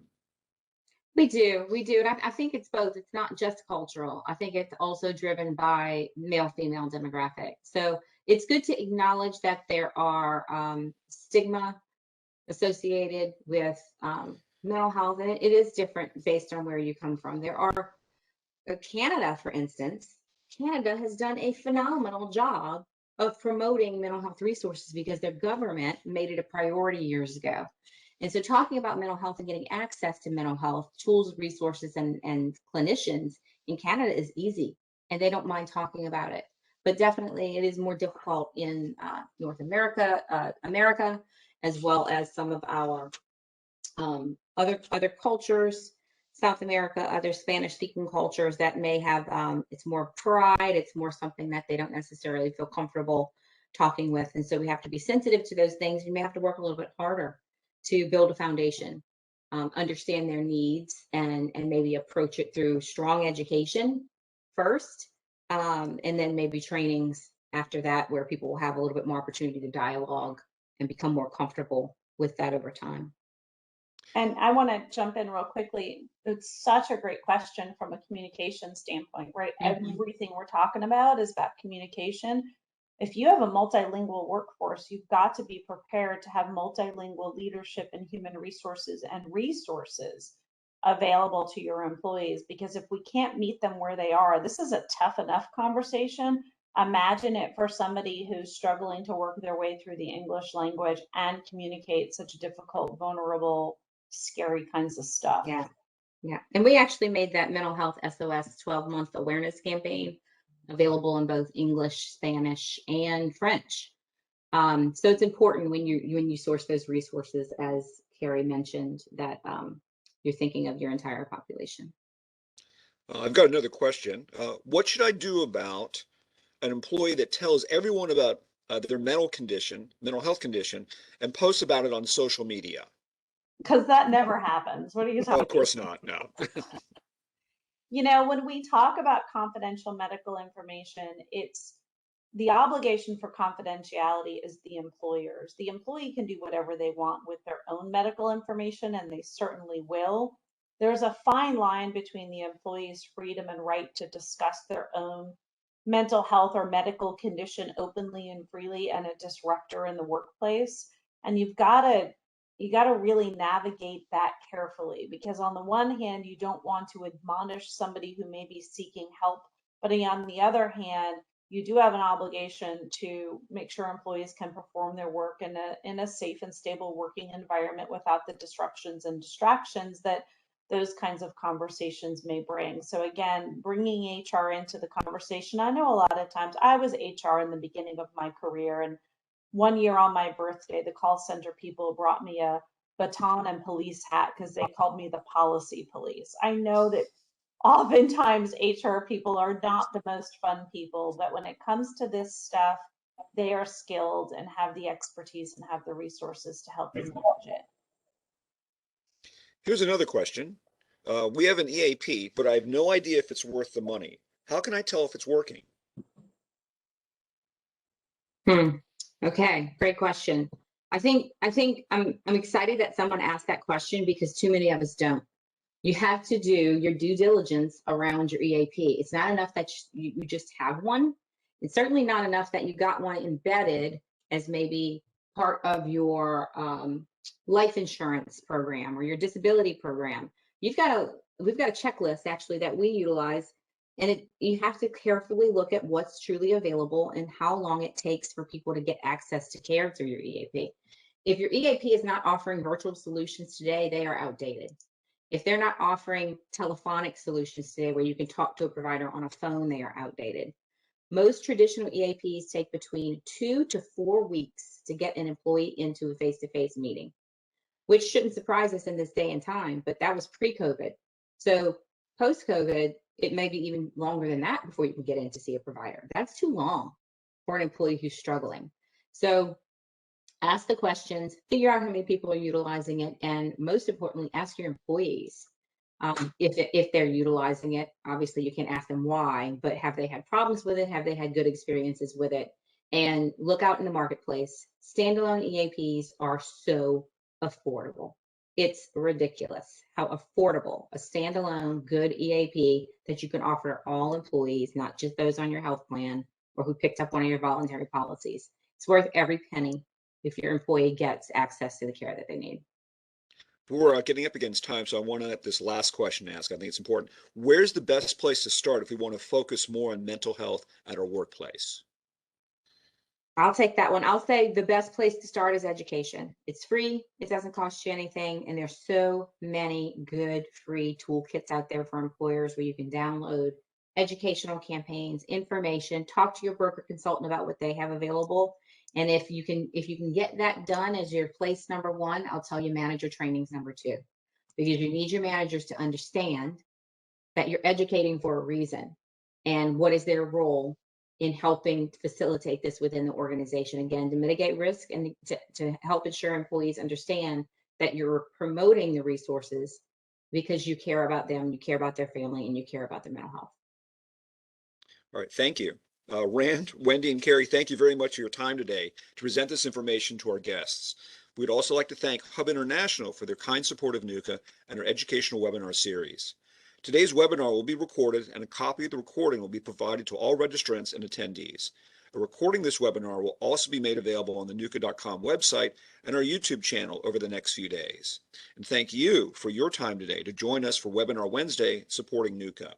We do. And I think it's both. It's not just cultural. I think it's also driven by male-female demographic. So it's good to acknowledge that there are stigma associated with mental health, and it is different based on where you come from. There are, Canada, for instance, Canada has done a phenomenal job of promoting mental health resources because their government made it a priority years ago. And so talking about mental health and getting access to mental health tools, resources, and clinicians in Canada is easy, and they don't mind talking about it. But definitely it is more difficult in North America, as well as some of our other cultures, South America, other Spanish-speaking cultures that may have, it's more pride, it's more something that they don't necessarily feel comfortable talking with. And so we have to be sensitive to those things. We may have to work a little bit harder to build a foundation, understand their needs, and maybe approach it through strong education first, and then maybe trainings after that, where people will have a little bit more opportunity to dialogue and become more comfortable with that over time. And I want to jump in real quickly. It's such a great question from a communication standpoint, right? Mm-hmm. Everything we're talking about is about communication. If you have a multilingual workforce, you've got to be prepared to have multilingual leadership and human resources available to your employees, because if we can't meet them where they are, this is a tough enough conversation. Imagine it for somebody who's struggling to work their way through the English language and communicate such difficult, vulnerable, scary kinds of stuff. Yeah. And we actually made that mental health S.O.S 12-month awareness campaign available in both English, Spanish, and French. So it's important when you source those resources, as Carrie mentioned, that you're thinking of your entire population. I've got another question. What should I do about an employee that tells everyone about their mental health condition, and posts about it on social media? Because that never happens. What are you talking about? Of course not, no. When we talk about confidential medical information, it's the obligation for confidentiality is the employer's. The employee can do whatever they want with their own medical information, and they certainly will. There's a fine line between the employee's freedom and right to discuss their own mental health or medical condition openly and freely, and a disruptor in the workplace. And you got to really navigate that carefully, because on the one hand, you don't want to admonish somebody who may be seeking help, but on the other hand, you do have an obligation to make sure employees can perform their work in a safe and stable working environment without the disruptions and distractions that those kinds of conversations may bring. So again, bringing HR into the conversation. I know a lot of times I was HR in the beginning of my career, and one year on my birthday, the call center people brought me a baton and police hat because they called me the policy police. I know that oftentimes HR people are not the most fun people, but when it comes to this stuff, they are skilled and have the expertise and have the resources to help you manage it. Here's another question. We have an EAP, but I have no idea if it's worth the money. How can I tell if it's working? Okay, great question. I think I'm excited that someone asked that question because too many of us don't. You have to do your due diligence around your EAP. It's not enough that you just have one. It's certainly not enough that you got one embedded as maybe part of your life insurance program or your disability program. We've got a checklist actually that we utilize, and you have to carefully look at what's truly available and how long it takes for people to get access to care through your EAP. If your EAP is not offering virtual solutions today, they are outdated. If they're not offering telephonic solutions today where you can talk to a provider on a phone, they are outdated. Most traditional EAPs take between 2 to 4 weeks to get an employee into a face-to-face meeting, which shouldn't surprise us in this day and time, but that was pre-COVID. So post-COVID, it may be even longer than that before you can get in to see a provider. That's too long for an employee who's struggling. So ask the questions, figure out how many people are utilizing it, and most importantly, ask your employees if they're utilizing it. Obviously, you can't ask them why, but have they had problems with it? Have they had good experiences with it? And look out in the marketplace. Standalone EAPs are so affordable. It's ridiculous how affordable a standalone good EAP that you can offer to all employees, not just those on your health plan or who picked up one of your voluntary policies. It's worth every penny if your employee gets access to the care that they need. We're getting up against time, so I want to have this last question to ask. I think it's important. Where's the best place to start if we want to focus more on mental health at our workplace? I'll take that one. I'll say the best place to start is education. It's free, it doesn't cost you anything, and there's so many good free toolkits out there for employers where you can download educational campaigns, information, talk to your broker consultant about what they have available. And if you can get that done as your place number one, I'll tell you manager training's number two, because you need your managers to understand that you're educating for a reason and what is their role in helping facilitate this within the organization, again, to mitigate risk and to help ensure employees understand that you're promoting the resources because you care about them, you care about their family, and you care about their mental health. All right, thank you. Rand, Wendy, and Carrie, thank you very much for your time today to present this information to our guests. We'd also like to thank Hub International for their kind support of NUCA and our educational webinar series. Today's webinar will be recorded, and a copy of the recording will be provided to all registrants and attendees. A recording of this webinar will also be made available on the nuca.com website and our YouTube channel over the next few days. And thank you for your time today to join us for Webinar Wednesday supporting NUCA.